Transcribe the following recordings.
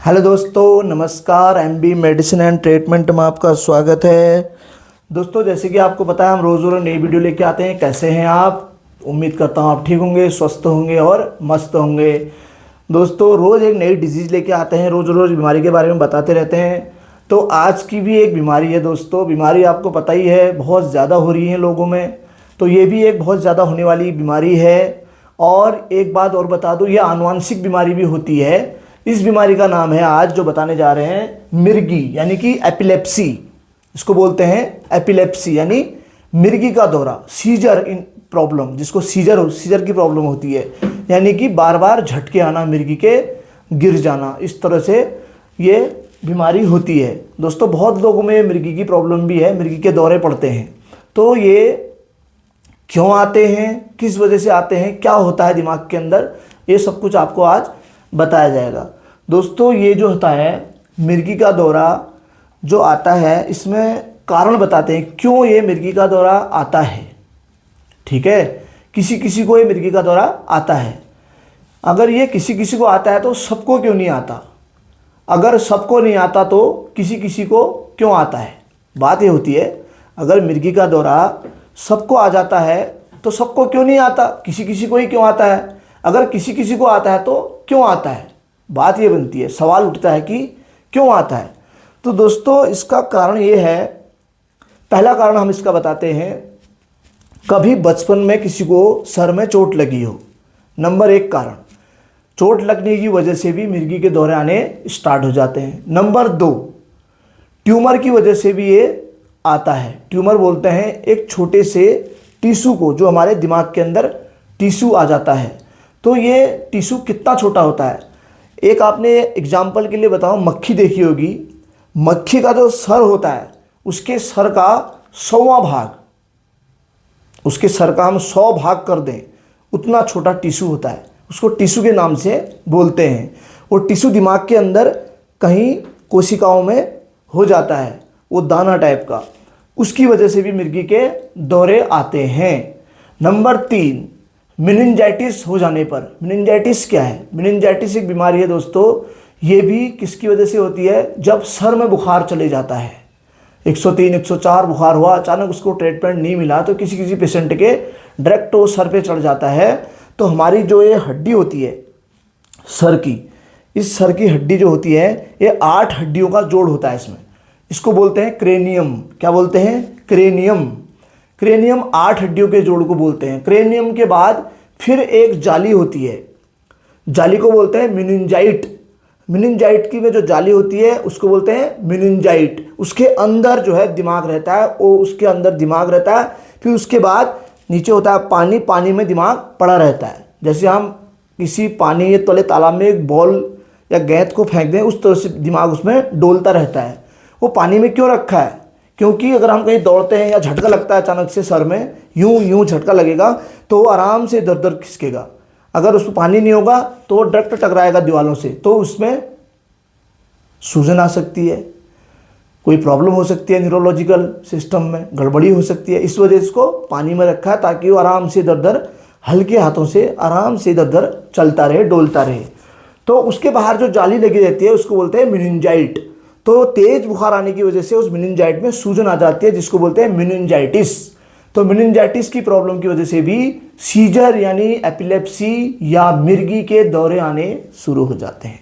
Hello दोस्तों, नमस्कार। MB medicine and treatment में आपका स्वागत है। दोस्तों, जैसे कि आपको पता है, हम रोज़ रोज़ नई वीडियो लेके आते हैं। कैसे हैं आप? उम्मीद करता हूँ आप ठीक होंगे, स्वस्थ होंगे और मस्त होंगे। दोस्तों, रोज़ एक नई डिजीज़ लेके आते हैं, रोज़ रोज़ बीमारी के बारे में बताते रहते हैं। तो आज की भी एक बीमारी है दोस्तों। बीमारी आपको पता ही है, बहुत ज़्यादा हो रही है लोगों में। तो ये भी एक बहुत ज़्यादा होने वाली बीमारी है। और एक बात और बता दूँ, ये आनुवंशिक बीमारी भी होती है। इस बीमारी का नाम है, आज जो बताने जा रहे हैं, मिर्गी यानी कि एपिलेप्सी। इसको बोलते हैं एपिलेप्सी यानी मिर्गी का दौरा, सीजर इन प्रॉब्लम, जिसको सीजर की प्रॉब्लम होती है, यानी कि बार बार झटके आना, मिर्गी के गिर जाना, इस तरह से ये बीमारी होती है। दोस्तों, बहुत लोगों में मिर्गी की प्रॉब्लम भी है, मिर्गी के दौरे पड़ते हैं। तो ये क्यों आते हैं, किस वजह से आते हैं, क्या होता है दिमाग के अंदर, ये सब कुछ आपको आज बताया जाएगा। दोस्तों, ये जो होता है मिर्गी का दौरा जो आता है, इसमें कारण बताते हैं क्यों ये मिर्गी का दौरा आता है। ठीक है, किसी किसी को ये मिर्गी का दौरा आता है। अगर ये किसी किसी को आता है तो सबको क्यों नहीं आता? अगर सबको नहीं आता तो किसी किसी को क्यों आता है? बात ये होती है, अगर मिर्गी का दौरा सबको आ जाता है तो सबको क्यों नहीं आता, किसी किसी को ही क्यों आता है? अगर किसी किसी को आता है तो क्यों आता है? बात ये बनती है, सवाल उठता है कि क्यों आता है। तो दोस्तों, इसका कारण ये है, पहला कारण हम इसका बताते हैं, कभी बचपन में किसी को सर में चोट लगी हो। नंबर 1 कारण, चोट लगने की वजह से भी मिर्गी के दौरे आने स्टार्ट हो जाते हैं। नंबर 2, ट्यूमर की वजह से भी ये आता है। ट्यूमर बोलते हैं एक छोटे से टिश्यू को, जो हमारे दिमाग के अंदर टिश्यू आ जाता है। तो ये टिश्यू कितना छोटा होता है, एक आपने एग्जाम्पल के लिए बताओ, मक्खी देखी होगी। मक्खी का जो सर होता है, उसके सर का 100वां भाग, उसके सर का हम 100 भाग कर दें, उतना छोटा टिश्यू होता है। उसको टिश्यू के नाम से बोलते हैं। वो टिश्यू दिमाग के अंदर कहीं कोशिकाओं में हो जाता है, वो दाना टाइप का। उसकी वजह से भी मिर्गी के दौरे आते हैं। नंबर 3, मेनिंजाइटिस हो जाने पर। मेनिंजाइटिस क्या है? मेनिंजाइटिस एक बीमारी है दोस्तों। ये भी किसकी वजह से होती है? जब सर में बुखार चले जाता है, 103 104 बुखार हुआ, अचानक उसको ट्रीटमेंट नहीं मिला, तो किसी किसी पेशेंट के डायरेक्ट वो सर पे चढ़ जाता है। तो हमारी जो ये हड्डी होती है सर की, इस सर की हड्डी जो होती है, ये 8 हड्डियों का जोड़ होता है इसमें। इसको बोलते हैं क्रेनियम। क्या बोलते हैं? क्रेनियम। क्रेनियम 8 हड्डियों के जोड़ को बोलते हैं। क्रेनियम के बाद फिर एक जाली होती है, जाली को बोलते हैं मेनिंजाइट। मेनिंजाइट की में जो जाली होती है उसको बोलते हैं मेनिंजाइट। उसके अंदर जो है दिमाग रहता है, वो उसके अंदर दिमाग रहता है। फिर उसके बाद नीचे होता है पानी, पानी में दिमाग पड़ा रहता है। जैसे हम किसी पानी तले तालाब में एक बॉल या गेंद को फेंक दें, उस तरह से दिमाग उसमें डोलता रहता है। वो पानी में क्यों रखा है? क्योंकि अगर हम कहीं दौड़ते हैं या झटका लगता है अचानक से सर में, यूं यूं झटका लगेगा तो वो आराम से इधर उधर खिसकेगा। अगर उसमें पानी नहीं होगा तो वो डायरेक्ट टकराएगा दीवारों से, तो उसमें सूजन आ सकती है, कोई प्रॉब्लम हो सकती है, न्यूरोलॉजिकल सिस्टम में गड़बड़ी हो सकती है। इस वजह से इसको पानी में रखा है, ताकि वो आराम से इधर उधर, हल्के हाथों से आराम से इधर उधर चलता रहे, डोलता रहे। तो उसके बाहर जो जाली लगी रहती है उसको बोलते हैं मेनिंजाइट। तो तेज बुखार आने की वजह से उस मेनिंजाइट में सूजन आ जाती है, जिसको बोलते हैं मेनिंजाइटिस। तो मेनिंजाइटिस की प्रॉब्लम की वजह से भी सीजर यानी एपिलेप्सी या मिर्गी के दौरे आने शुरू हो जाते हैं।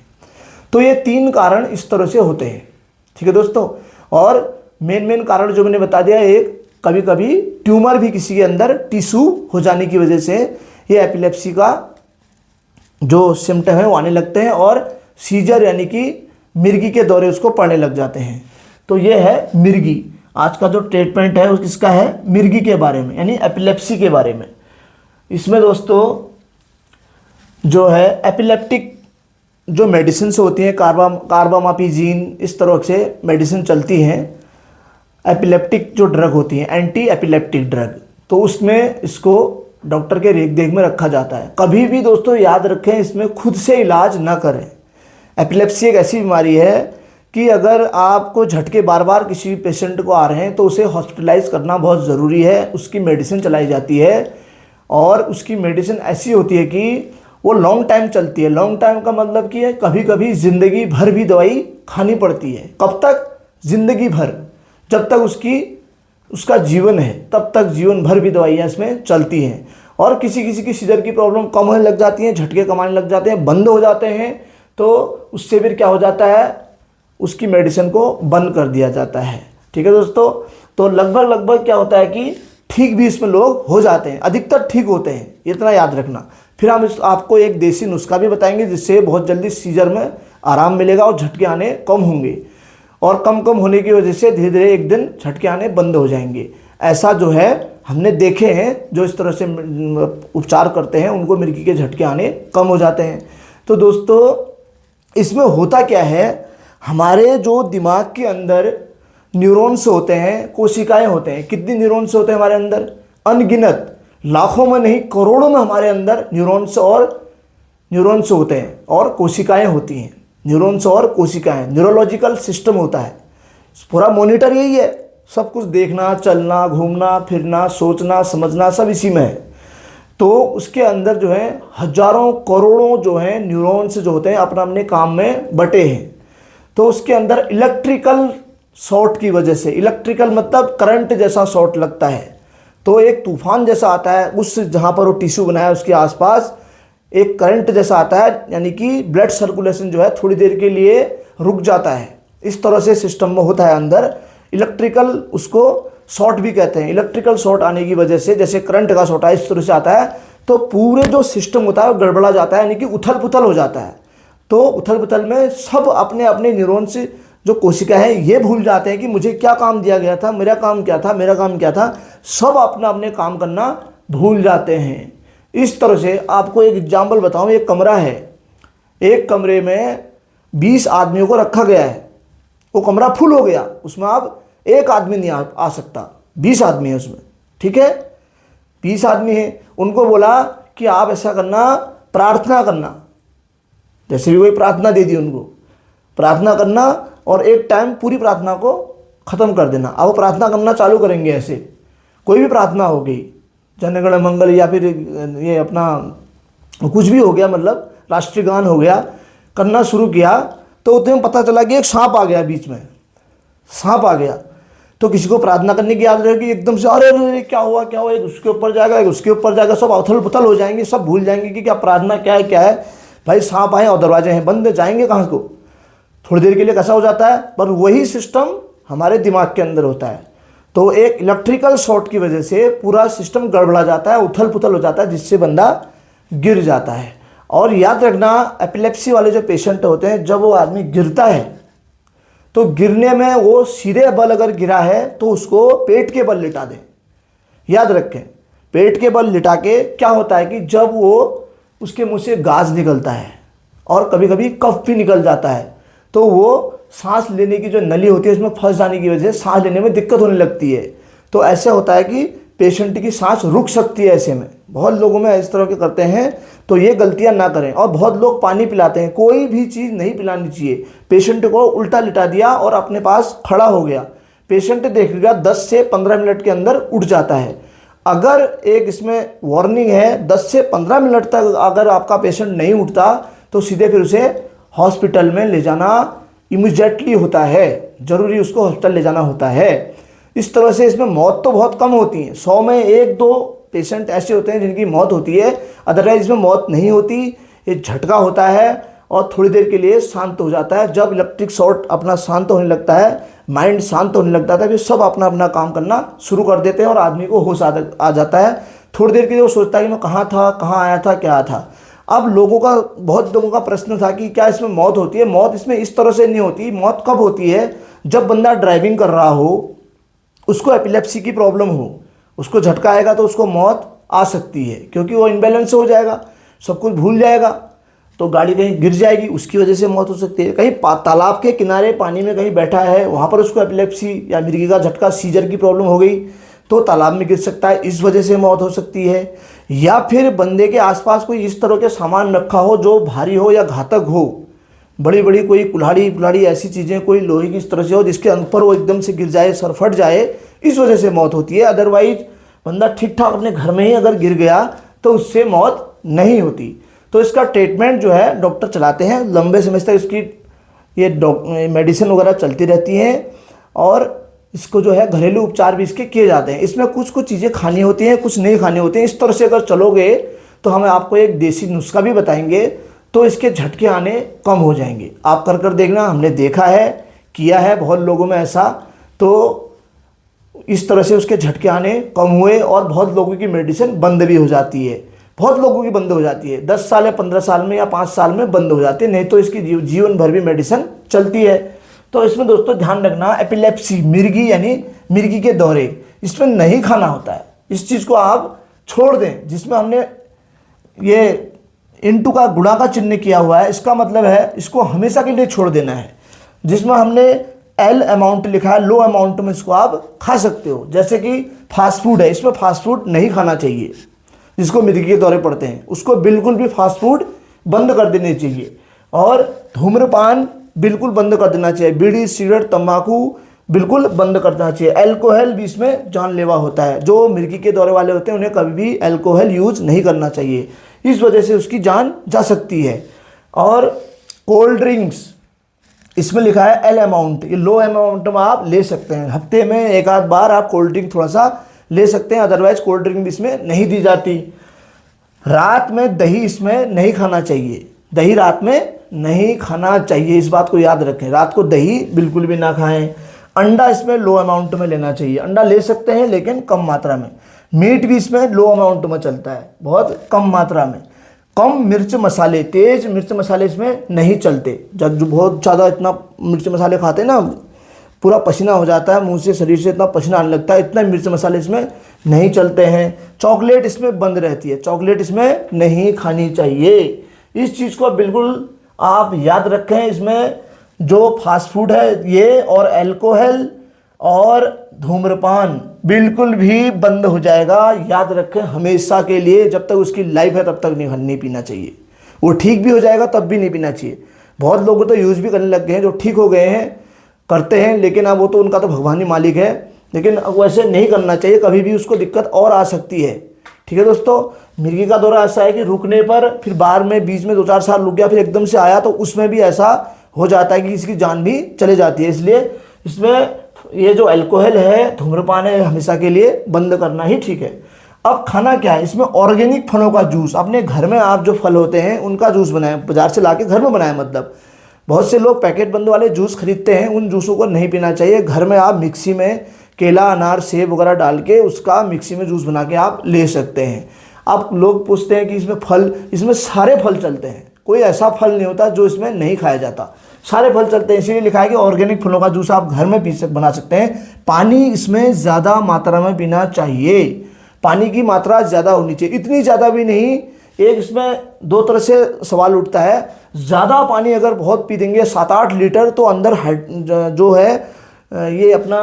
तो ये 3 कारण इस तरह से होते हैं। ठीक है दोस्तों, और मेन कारण जो मैंने बता दिया, एक कभी कभी ट्यूमर भी किसी के अंदर टिश्यू हो जाने की वजह से ये एपिलेप्सी का जो सिम्टम है वो आने लगते हैं, और सीजर यानी कि मिर्गी के दौरे उसको पड़ने लग जाते हैं। तो ये है मिर्गी। आज का जो ट्रीटमेंट है वो किसका है? मिर्गी के बारे में, यानी एपिलेप्सी के बारे में। इसमें दोस्तों जो है एपिलेप्टिक जो मेडिसिन होती हैं, कार्बामापिजीन, इस तरह से मेडिसिन चलती हैं। एपिलेप्टिक जो ड्रग होती हैं, एंटी एपिलेप्टिक ड्रग, तो उसमें इसको डॉक्टर के रेख देख में रखा जाता है। कभी भी दोस्तों याद रखें, इसमें खुद से इलाज ना करें। एपिलेप्सी एक ऐसी बीमारी है कि अगर आपको झटके बार बार किसी पेशेंट को आ रहे हैं तो उसे हॉस्पिटलाइज करना बहुत ज़रूरी है। उसकी मेडिसिन चलाई जाती है, और उसकी मेडिसिन ऐसी होती है कि वो लॉन्ग टाइम चलती है। लॉन्ग टाइम का मतलब कि है कभी कभी ज़िंदगी भर भी दवाई खानी पड़ती है। कब तक? ज़िंदगी भर, जब तक उसका जीवन है तब तक जीवन भर भी दवाइयाँ इसमें चलती हैं। और किसी किसी की सीजर की प्रॉब्लम कम होने लग जाती है, झटके कम आने लग जाते हैं, बंद हो जाते हैं, तो उससे फिर क्या हो जाता है, उसकी मेडिसिन को बंद कर दिया जाता है। ठीक है दोस्तों, तो लगभग क्या होता है कि ठीक भी इसमें लोग हो जाते हैं, अधिकतर ठीक होते हैं, इतना याद रखना। फिर हम आपको एक देसी नुस्खा भी बताएंगे जिससे बहुत जल्दी सीजर में आराम मिलेगा और झटके आने कम होंगे, और कम होने की वजह से धीरे धीरे एक दिन झटके आने बंद हो जाएंगे। ऐसा जो है हमने देखे हैं, जो इस तरह से उपचार करते हैं उनको मिर्गी के झटके आने कम हो जाते हैं। तो दोस्तों इसमें होता क्या है, हमारे जो दिमाग के अंदर न्यूरॉन्स होते हैं, कोशिकाएं होते हैं, कितनी न्यूरॉन्स होते हैं हमारे अंदर? अनगिनत, लाखों में नहीं करोड़ों में हमारे अंदर न्यूरॉन्स होते हैं और कोशिकाएं होती हैं। न्यूरॉन्स और कोशिकाएं, न्यूरोलॉजिकल सिस्टम होता है। पूरा मॉनिटर यही है, सब कुछ देखना, चलना, घूमना फिरना, सोचना समझना सब इसी में है। तो उसके अंदर जो है हजारों करोड़ों जो है न्यूरॉन्स जो होते हैं अपना अपने काम में बटे हैं। तो उसके अंदर इलेक्ट्रिकल शॉर्ट की वजह से, इलेक्ट्रिकल मतलब करंट जैसा शॉर्ट लगता है, तो एक तूफान जैसा आता है, उस जहाँ पर वो टिश्यू बनाया है उसके आसपास एक करंट जैसा आता है, यानी कि ब्लड सर्कुलेशन जो है थोड़ी देर के लिए रुक जाता है। इस तरह से सिस्टम में होता है अंदर इलेक्ट्रिकल, उसको शॉर्ट भी कहते हैं। इलेक्ट्रिकल शॉर्ट आने की वजह से, जैसे करंट का शॉर्ट है इस तरह से आता है, तो पूरे जो सिस्टम होता है वो गड़बड़ा जाता है, यानी कि उथल पुथल हो जाता है। तो उथल पुथल में सब अपने अपने न्यूरॉन्स जो कोशिका है ये भूल जाते हैं कि मुझे क्या काम दिया गया था, मेरा काम क्या था, मेरा काम क्या था, सब अपना अपने काम करना भूल जाते हैं। इस तरह से आपको एक एग्जाम्पल बताऊं, एक कमरा है, एक कमरे में 20 आदमियों को रखा गया है, वो कमरा फुल हो गया, उसमें अब एक आदमी नहीं आ सकता, 20 आदमी है उसमें। ठीक है, 20 आदमी है, उनको बोला कि आप ऐसा करना, प्रार्थना करना, जैसे भी कोई प्रार्थना दे दी उनको, प्रार्थना करना और एक टाइम पूरी प्रार्थना को ख़त्म कर देना। अब वो प्रार्थना करना चालू करेंगे, ऐसे कोई भी प्रार्थना हो गई, जनगण मंगल या फिर ये अपना कुछ भी हो गया, मतलब राष्ट्रीय गान हो गया, करना शुरू किया, तो उतने में पता चला कि एक सांप आ गया, बीच में सांप आ गया। तो किसी को प्रार्थना करने की याद रहेगी, एकदम से अरे अरे क्या हुआ क्या हुआ, एक उसके ऊपर जाएगा, एक उसके ऊपर जाएगा, सब उथल पुथल हो जाएंगे, सब भूल जाएंगे कि क्या प्रार्थना क्या है। भाई सांप आए और दरवाजे हैं बंद, जाएंगे कहाँ को, थोड़ी देर के लिए कैसा हो जाता है। पर वही सिस्टम हमारे दिमाग के अंदर होता है। तो एक इलेक्ट्रिकल शॉर्ट की वजह से पूरा सिस्टम गड़बड़ा जाता है, उथल पुथल हो जाता है, जिससे बंदा गिर जाता है। और याद रखना, एपिलेप्सी वाले जो पेशेंट होते हैं, जब वो आदमी गिरता है तो गिरने में वो सीधे बल अगर गिरा है तो उसको पेट के बल लिटा दें। याद रखें, पेट के बल लिटा के क्या होता है कि जब वो उसके मुंह से गाज निकलता है और कभी कभी कफ भी निकल जाता है, तो वो सांस लेने की जो नली होती है उसमें फंस जाने की वजह से सांस लेने में दिक्कत होने लगती है। तो ऐसे होता है कि पेशेंट की सांस रुक सकती है। ऐसे में बहुत लोगों में इस तरह के करते हैं, तो ये गलतियां ना करें। और बहुत लोग पानी पिलाते हैं, कोई भी चीज़ नहीं पिलानी चाहिए। पेशेंट को उल्टा लिटा दिया और अपने पास खड़ा हो गया, पेशेंट देखेगा 10 से 15 मिनट के अंदर उठ जाता है। अगर एक इसमें वार्निंग है, 10 से 15 मिनट तक अगर आपका पेशेंट नहीं उठता तो सीधे फिर उसे हॉस्पिटल में ले जाना इमीडिएटली होता है, ज़रूरी उसको हॉस्पिटल ले जाना होता है। इस तरह से इसमें मौत तो बहुत कम होती है, 100 में 1-2 पेशेंट ऐसे होते हैं जिनकी मौत होती है, अदरवाइज इसमें मौत नहीं होती। ये झटका होता है और थोड़ी देर के लिए शांत हो जाता है। जब इलेक्ट्रिक शॉर्ट अपना शांत होने लगता है, माइंड शांत होने लगता है, फिर सब अपना अपना काम करना शुरू कर देते हैं और आदमी को होश आ जाता है। थोड़ी देर के लिए वो सोचता है कि मैं कहाँ था, कहाँ आया था, क्या था। अब बहुत लोगों का प्रश्न था कि क्या इसमें मौत होती है। मौत इसमें इस तरह से नहीं होती। मौत कब होती है? जब बंदा ड्राइविंग कर रहा हो, उसको एपिलेप्सी की प्रॉब्लम हो, उसको झटका आएगा तो उसको मौत आ सकती है, क्योंकि वो इम्बैलेंस हो जाएगा, सब कुछ भूल जाएगा, तो गाड़ी कहीं गिर जाएगी, उसकी वजह से मौत हो सकती है। कहीं तालाब के किनारे पानी में कहीं बैठा है, वहाँ पर उसको एपिलेप्सी या मिर्गी का झटका, सीजर की प्रॉब्लम हो गई तो तालाब में गिर सकता है, इस वजह से मौत हो सकती है। या फिर बंदे के आसपास कोई इस तरह के सामान रखा हो जो भारी हो या घातक हो, बड़ी बड़ी कोई कुल्हाड़ी ऐसी चीज़ें, कोई लोहे की इस तरह से हो जिसके ऊपर वो एकदम से गिर जाए, सर फट जाए, इस वजह से मौत होती है। अदरवाइज बंदा ठीक ठाक अपने घर में ही अगर गिर गया तो उससे मौत नहीं होती। तो इसका ट्रीटमेंट जो है डॉक्टर चलाते हैं, लंबे समय तक इसकी ये मेडिसिन वगैरह चलती रहती हैं और इसको जो है घरेलू उपचार भी इसके किए जाते हैं। इसमें कुछ कुछ चीज़ें खानी होती हैं, कुछ नहीं खानी होती हैं। इस तरह से अगर चलोगे तो हम आपको एक देसी नुस्खा भी बताएंगे, तो इसके झटके आने कम हो जाएंगे। आप कर कर देखना, हमने देखा है, किया है बहुत लोगों में ऐसा, तो इस तरह से उसके झटके आने कम हुए और बहुत लोगों की मेडिसिन बंद भी हो जाती है। बहुत लोगों की बंद हो जाती है, 10 साल या 15 साल में या 5 साल में बंद हो जाती है, नहीं तो इसकी जीवन भर भी मेडिसिन चलती है। तो इसमें दोस्तों ध्यान रखना, एपिलेप्सी, मिर्गी यानी मिर्गी के दौरे, इसमें नहीं खाना होता है। इस चीज़ को आप छोड़ दें। जिसमें हमने ये इंटू का गुणा का चिन्ह किया हुआ है, इसका मतलब है इसको हमेशा के लिए छोड़ देना है। जिसमें हमने एल अमाउंट लिखा है, लो अमाउंट में इसको आप खा सकते हो। जैसे कि फास्ट फूड है, इसमें फास्ट फूड नहीं खाना चाहिए। जिसको मिर्गी के दौरे पड़ते हैं उसको बिल्कुल भी फास्ट फूड बंद कर देने चाहिए। और धूम्रपान बिल्कुल बंद कर देना चाहिए। बीड़ी, सिगरेट, तंबाकू बिल्कुल बंद कर देना चाहिए। अल्कोहल भी इसमें जानलेवा होता है। जो मिर्गी के दौरे वाले होते हैं उन्हें कभी भी अल्कोहल यूज नहीं करना चाहिए, इस वजह से उसकी जान जा सकती है। और कोल्ड ड्रिंक्स, इसमें लिखा है एल अमाउंट, ये लो अमाउंट में आप ले सकते हैं। हफ्ते में एक आध बार आप कोल्ड ड्रिंक थोड़ा सा ले सकते हैं, अदरवाइज कोल्ड ड्रिंक भी इसमें नहीं दी जाती। रात में दही इसमें नहीं खाना चाहिए, दही रात में नहीं खाना चाहिए, इस बात को याद रखें। रात को दही बिल्कुल भी ना खाएं। अंडा इसमें लो अमाउंट में लेना चाहिए, अंडा ले सकते हैं लेकिन कम मात्रा में। मीट भी इसमें लो अमाउंट में चलता है, बहुत कम मात्रा में। कम मिर्च मसाले, तेज मिर्च मसाले इसमें नहीं चलते। जब जो बहुत ज़्यादा इतना मिर्च मसाले खाते हैं ना, पूरा पसीना हो जाता है, मुंह से शरीर से इतना पसीना आने लगता है, इतना मिर्च मसाले इसमें नहीं चलते हैं। चॉकलेट इसमें बंद रहती है, चॉकलेट इसमें नहीं खानी चाहिए। इस चीज़ को बिल्कुल आप याद रखें। इसमें जो फास्ट फूड है ये, और अल्कोहल और धूम्रपान बिल्कुल भी बंद हो जाएगा, याद रखें हमेशा के लिए। जब तक उसकी लाइफ है तब तक नहीं पीना चाहिए। वो ठीक भी हो जाएगा तब भी नहीं पीना चाहिए। बहुत लोग तो यूज़ भी करने लग गए हैं, जो ठीक हो गए हैं करते हैं, लेकिन अब वो तो उनका तो भगवान ही मालिक है। लेकिन अब वैसे नहीं करना चाहिए, कभी भी उसको दिक्कत और आ सकती है। ठीक है दोस्तों, मिर्गी का दौरा ऐसा है कि रुकने पर फिर बाहर में बीच में 2-4 साल रुक गया, फिर एकदम से आया तो उसमें भी ऐसा हो जाता है कि इसकी जान भी चले जाती है। इसलिए इसमें ये जो अल्कोहल है, धूम्रपान है, हमेशा के लिए बंद करना ही ठीक है। अब खाना क्या है, इसमें ऑर्गेनिक फलों का जूस, अपने घर में आप जो फल होते हैं उनका जूस बनाएं, बाजार से लाके घर में बनाएं। मतलब बहुत से लोग पैकेट बंद वाले जूस खरीदते हैं, उन जूसों को नहीं पीना चाहिए। घर में आप मिक्सी में केला, अनार, सेब वगैरह डाल के उसका मिक्सी में जूस बना के आप ले सकते हैं। अब लोग पूछते हैं कि इसमें फल, इसमें सारे फल चलते हैं, कोई ऐसा फल नहीं होता जो इसमें नहीं खाया जाता, सारे फल चलते हैं। इसीलिए लिखा है कि ऑर्गेनिक फलों का जूस आप घर में बना सकते हैं। पानी इसमें ज़्यादा मात्रा में पीना चाहिए, पानी की मात्रा ज़्यादा होनी चाहिए, इतनी ज़्यादा भी नहीं। एक इसमें दो तरह से सवाल उठता है, ज़्यादा पानी अगर बहुत पी देंगे 7-8 लीटर, तो अंदर जो है ये अपना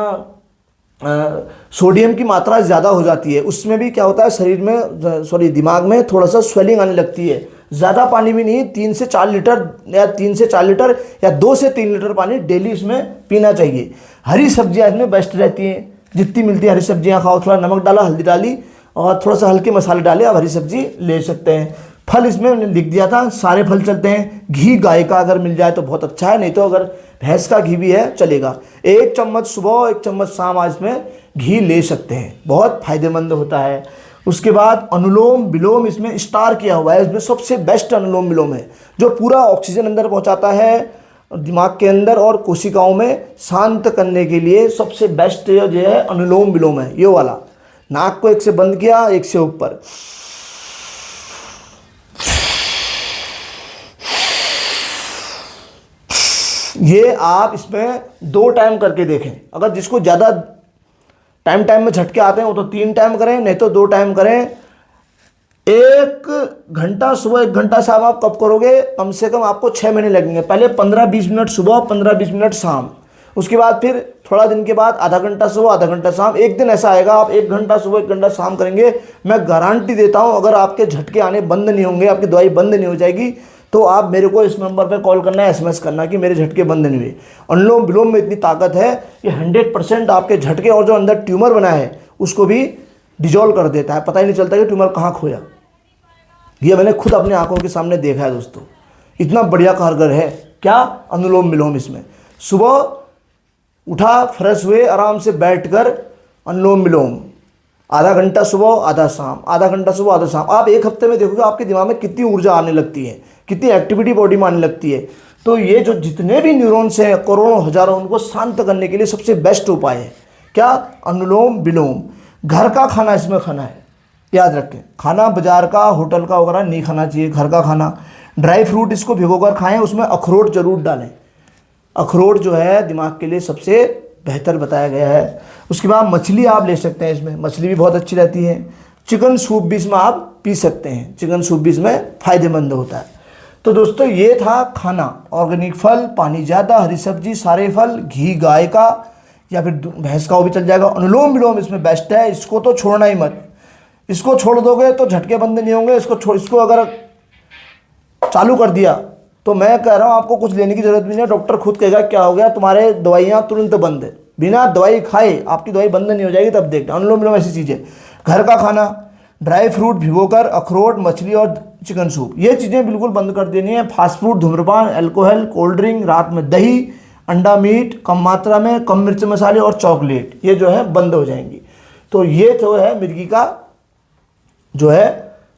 सोडियम की मात्रा ज़्यादा हो जाती है। उसमें भी क्या होता है, शरीर में दिमाग में थोड़ा सा स्वेलिंग आने लगती है। ज़्यादा पानी भी नहीं, 3 से 4 लीटर या 3 से 4 लीटर या 2 से 3 लीटर पानी डेली इसमें पीना चाहिए। हरी सब्जियां इसमें बेस्ट रहती हैं, जितनी मिलती है हरी सब्जियां खाओ। थोड़ा नमक डाला, हल्दी डाली और थोड़ा सा हल्के मसाले डाले, आप हरी सब्जी ले सकते हैं। फल इसमें लिख दिया था, सारे फल चलते हैं। घी गाय का अगर मिल जाए तो बहुत अच्छा है, नहीं तो अगर भैंस का घी भी है चलेगा। 1 चम्मच सुबह, 1 चम्मच शाम आज इसमें घी ले सकते हैं, बहुत फायदेमंद होता है। उसके बाद अनुलोम विलोम इसमें स्टार किया हुआ है, इसमें सबसे बेस्ट अनुलोम विलोम है, जो पूरा ऑक्सीजन अंदर पहुंचाता है दिमाग के अंदर और कोशिकाओं में शांत करने के लिए सबसे बेस्ट जो है अनुलोम विलोम है। ये वाला नाक को एक से बंद किया, एक से ऊपर, ये आप इसमें 2 टाइम करके देखें। अगर जिसको ज़्यादा टाइम में झटके आते हैं वो तो 3 टाइम करें, नहीं तो 2 टाइम करें। 1 घंटा सुबह, 1 घंटा शाम आप कब करोगे, कम से कम आपको 6 महीने लगेंगे। पहले 15-20 मिनट सुबह, 15-20 मिनट शाम, उसके बाद फिर थोड़ा दिन के बाद आधा घंटा सुबह, आधा घंटा शाम। एक दिन ऐसा आएगा आप 1 घंटा सुबह, 1 घंटा शाम करेंगे, मैं गारंटी देता हूं, अगर आपके झटके आने बंद नहीं होंगे, आपकी दवाई बंद नहीं हो जाएगी, तो आप मेरे को इस नंबर पे कॉल करना है, SMS करना कि मेरे झटके बंद नहीं हुए। अनुलोम विलोम में इतनी ताकत है कि 100% आपके झटके और जो अंदर ट्यूमर बना है उसको भी डिजोल्व कर देता है, पता ही नहीं चलता कि ट्यूमर कहाँ खोया। ये मैंने खुद अपने आंखों के सामने देखा है दोस्तों, इतना बढ़िया कारगर है। क्या? अनुलोम विलोम। इसमें सुबह उठा, फ्रेश हुए, आराम से बैठकर अनुलोम विलोम, आधा घंटा सुबह आधा शाम, आधा घंटा सुबह आधा शाम। आप एक हफ्ते में देखोगे आपके दिमाग में कितनी ऊर्जा आने लगती है, कितनी एक्टिविटी बॉडी में आने लगती है। तो ये जो जितने भी न्यूरॉन्स हैं, करोड़ों हजारों, उनको शांत करने के लिए सबसे बेस्ट उपाय है क्या? अनुलोम विलोम। घर का खाना इसमें खाना है, याद रखें। खाना बाजार का, होटल का वगैरह नहीं खाना चाहिए, घर का खाना। ड्राई फ्रूट इसको भिगोकर खाएं, उसमें अखरोट जरूर डालें। अखरोट जो है दिमाग के लिए सबसे बेहतर बताया गया है। उसके बाद मछली आप ले सकते हैं, इसमें मछली भी बहुत अच्छी रहती है। चिकन सूप भी इसमें आप पी सकते हैं, चिकन सूप भी इसमें फ़ायदेमंद होता है। तो दोस्तों ये था खाना, ऑर्गेनिक फल, पानी ज़्यादा, हरी सब्जी, सारे फल, घी गाय का या फिर भैंस का वो भी चल जाएगा। अनुलोम विलोम इसमें बेस्ट है, इसको तो छोड़ना ही मत। इसको छोड़ दोगे तो झटके बंद नहीं होंगे। इसको अगर चालू कर दिया तो मैं कह रहा हूँ आपको कुछ लेने की जरूरत भी नहीं है। डॉक्टर खुद कहेगा क्या हो गया, तुम्हारे दवाइयाँ तुरंत बंद है, बिना दवाई खाए आपकी दवाई बंद नहीं हो जाएगी, तब देखना। अनुलोम विलोम ऐसी चीज़ है। घर का खाना, ड्राई फ्रूट भिगोकर, अखरोट, मछली और चिकन सूप, ये चीज़ें बिल्कुल बंद कर देनी है। फास्ट फूड, धूम्रपान, अल्कोहल, कोल्ड ड्रिंक, रात में दही, अंडा, मीट कम मात्रा में, कम मिर्च मसाले और चॉकलेट, ये जो है बंद हो जाएंगी। तो ये तो है मिर्गी का जो है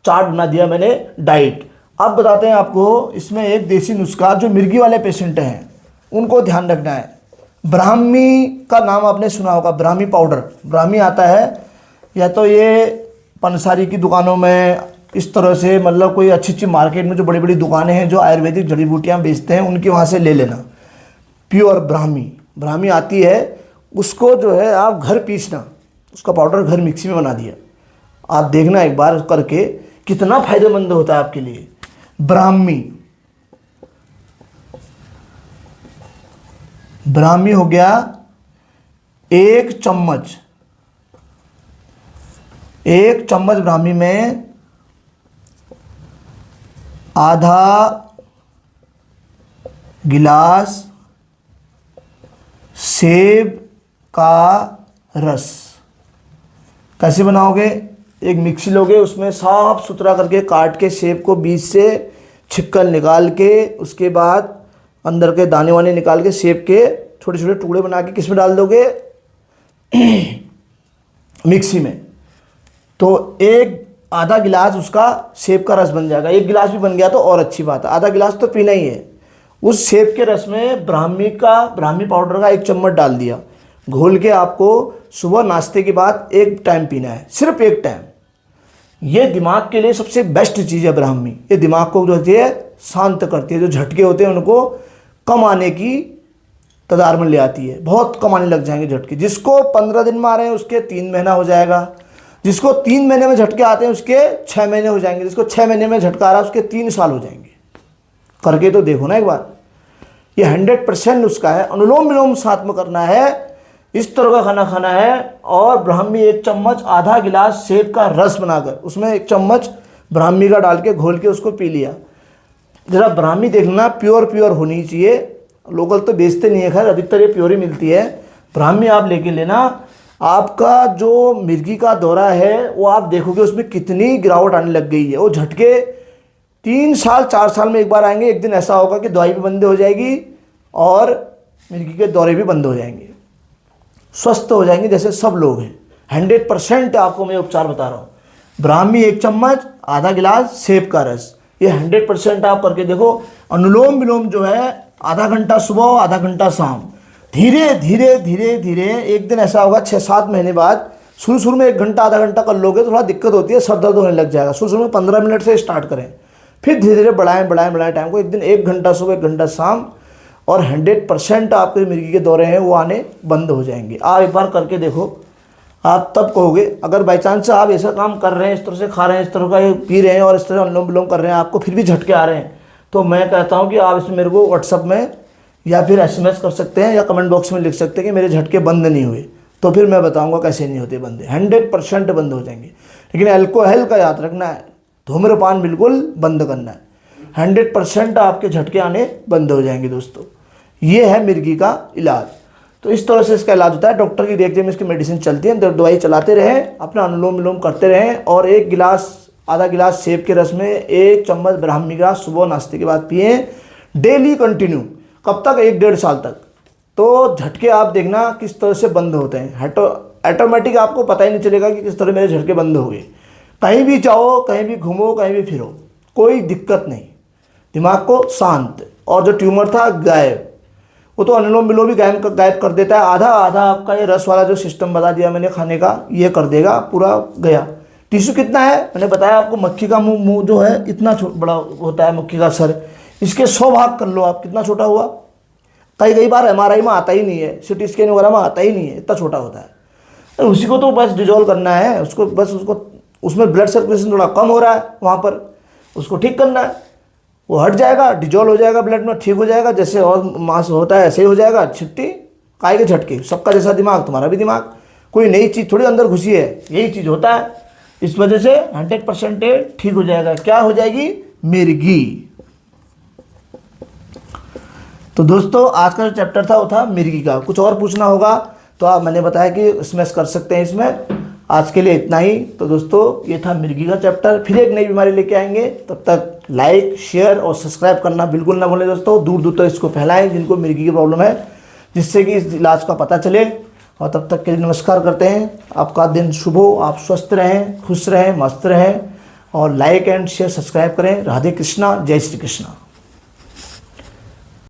चार्ट बना दिया मैंने, डाइट। अब बताते हैं आपको इसमें एक देसी नुस्खा, जो मिर्गी वाले पेशेंट हैं उनको ध्यान रखना है। ब्राह्मी का नाम आपने सुना होगा, ब्राह्मी पाउडर। ब्राह्मी आता है या तो ये पंसारी की दुकानों में, इस तरह से मतलब कोई अच्छी अच्छी मार्केट में जो बड़ी बड़ी दुकानें हैं जो आयुर्वेदिक जड़ी बूटियाँ बेचते हैं, उनके वहाँ से ले लेना। प्योर ब्राह्मी आती है, उसको जो है आप घर पीसना, उसका पाउडर घर मिक्सी में बना दिया। आप देखना एक बार करके, कितना फायदेमंद होता है आपके लिए। ब्राह्मी हो गया 1 चम्मच। 1 चम्मच ब्राह्मी में आधा गिलास सेब का रस। कैसे बनाओगे? एक मिक्सी लोगे, उसमें साफ सुथरा करके काट के सेब को बीज से छिकल निकाल के, उसके बाद अंदर के दाने वाने निकाल के सेब के छोटे छोटे टुकड़े बना के किस में डाल दोगे? मिक्सी में। तो आधा गिलास उसका सेब का रस बन जाएगा। 1 गिलास भी बन गया तो और अच्छी बात है, आधा गिलास तो पीना ही है। उस सेब के रस में ब्राह्मी पाउडर का 1 चम्मच डाल दिया, घोल के आपको सुबह नाश्ते के बाद 1 टाइम पीना है, सिर्फ 1 टाइम। ये दिमाग के लिए सबसे बेस्ट चीज़ है ब्राह्मी। ये दिमाग को जो होती है शांत करती है, जो झटके होते हैं उनको कम आने की कगार में ले आती है। बहुत कम आने लग जाएंगे झटके। जिसको 15 दिन में आ रहे हैं उसके 3 महीना हो जाएगा, जिसको 3 महीने में झटके आते हैं उसके 6 महीने हो जाएंगे, जिसको 6 महीने में झटका आ रहा है उसके 3 साल हो जाएंगे। करके तो देखो ना एक बार, ये 100% नुस्खा है। अनुलोम विलोम साथ में करना है, इस तरह का खाना खाना है, और ब्राह्मी 1 चम्मच, आधा गिलास सेब का रस बनाकर उसमें 1 चम्मच ब्राह्मी का डाल के घोल के उसको पी लिया। जरा ब्राह्मी देखना प्योर होनी चाहिए, लोकल तो बेचते नहीं है, खैर अधिकतर ये प्योर ही मिलती है। ब्राह्मी आप लेके लेना। आपका जो मिर्गी का दौरा है वो आप देखोगे उसमें कितनी गिरावट आने लग गई है। वो झटके 3 साल 4 साल में एक बार आएंगे। एक दिन ऐसा होगा कि दवाई भी बंद हो जाएगी और मिर्गी के दौरे भी बंद हो जाएंगे, स्वस्थ हो जाएंगे जैसे सब लोग हैं। 100% आपको मैं उपचार बता रहा हूँ। ब्राह्मी 1 चम्मच, आधा गिलास सेब का रस, ये 100% आप करके देखो। अनुलोम विलोम जो है आधा घंटा सुबह, आधा घंटा शाम, धीरे धीरे एक दिन ऐसा होगा 6-7 महीने बाद। शुरू में 1 घंटा आधा घंटा कर लोगे तो थोड़ा दिक्कत होती है, सर दर्द होने लग जाएगा। शुरू में 15 मिनट से स्टार्ट करें, फिर धीरे धीरे बढ़ाएं टाइम को। एक दिन 1 घंटा सुबह, 1 घंटा शाम, और 100% आपके मिर्गी के दौरे हैं वो आने बंद हो जाएंगे। आप एक बार करके देखो, आप तब कहोगे। अगर बाई चांस आप ऐसा काम कर रहे हैं, इस तरह से खा रहे हैं, इस तरह का पी रहे हैं और इस तरह अनुलोम विलोम कर रहे हैं, आपको फिर भी झटके आ रहे हैं, तो मैं कहता हूँ कि आप इसमें मेरे को व्हाट्सअप में या फिर SMS कर सकते हैं या कमेंट बॉक्स में लिख सकते हैं कि मेरे झटके बंद नहीं हुए, तो फिर मैं बताऊँगा कैसे नहीं होते बंद। 100% बंद हो जाएंगे। लेकिन अल्कोहल का याद रखना है, धूम्रपान बिल्कुल बंद करना है। 100% आपके झटके आने बंद हो जाएंगे दोस्तों। ये है मिर्गी का इलाज। तो इस तरह से इसका इलाज होता है। डॉक्टर की देख रेख में इसकी मेडिसिन चलती है, दवाई चलाते रहें, अपना अनुलोम विलोम करते रहें, और 1 गिलास आधा गिलास सेब के रस में 1 चम्मच ब्राह्मी ग्रास सुबह नाश्ते के बाद पिए डेली कंटिन्यू। कब तक? 1-1.5 साल तक। तो झटके आप देखना किस तरह से बंद होते हैं। ऑटोमेटिक आपको पता ही नहीं चलेगा कि किस तरह मेरे झटके बंद हो गए। कहीं भी जाओ, कहीं भी घूमो, कहीं भी फिरो, कोई दिक्कत नहीं, दिमाग को शांत। और जो ट्यूमर था गायब, वो तो अनुलोम विलोम भी गायब कर देता है। आधा आधा आपका ये रस वाला जो सिस्टम बता दिया मैंने खाने का, ये कर देगा, पूरा गया। टिश्यू कितना है मैंने बताया आपको। मक्खी का मुंह जो है इतना बड़ा होता है, मक्खी का सर, इसके 100 भाग कर लो आप, कितना छोटा हुआ। कई बार MRI में आता ही नहीं है, CT स्कैन वगैरह में आता ही नहीं है, इतना छोटा होता है। उसी को तो बस डिजोल्व करना है, उसको बस उसमें ब्लड सर्कुलेशन थोड़ा कम हो रहा है, वहाँ पर उसको ठीक करना है। वो हट जाएगा, डिजोल्व हो जाएगा ब्लड में, ठीक हो जाएगा। जैसे और मांस होता है ऐसे ही हो जाएगा। छिट्टी काय के झटके, सबका जैसा दिमाग तुम्हारा भी दिमाग, कोई नई चीज़ थोड़ी अंदर घुसी है, यही चीज़ होता है। इस वजह से 100% ठीक हो जाएगा। क्या हो जाएगी? मिर्गी। तो दोस्तों आज का जो चैप्टर था वो था मिर्गी का। कुछ और पूछना होगा तो आप, मैंने बताया कि स्मैश कर सकते हैं इसमें। आज के लिए इतना ही। तो दोस्तों ये था मिर्गी का चैप्टर। फिर एक नई बीमारी लेके आएंगे, तब तक लाइक, शेयर और सब्सक्राइब करना बिल्कुल ना भूलें दोस्तों। दूर दूर तक इसको फैलाएं जिनको मिर्गी की प्रॉब्लम है, जिससे कि इस इलाज का पता चले। और तब तक के लिए नमस्कार करते हैं। आपका दिन शुभ हो, आप स्वस्थ रहें, खुश रहें, मस्त रहें। और लाइक एंड शेयर सब्सक्राइब करें। राधे कृष्णा, जय श्री कृष्णा।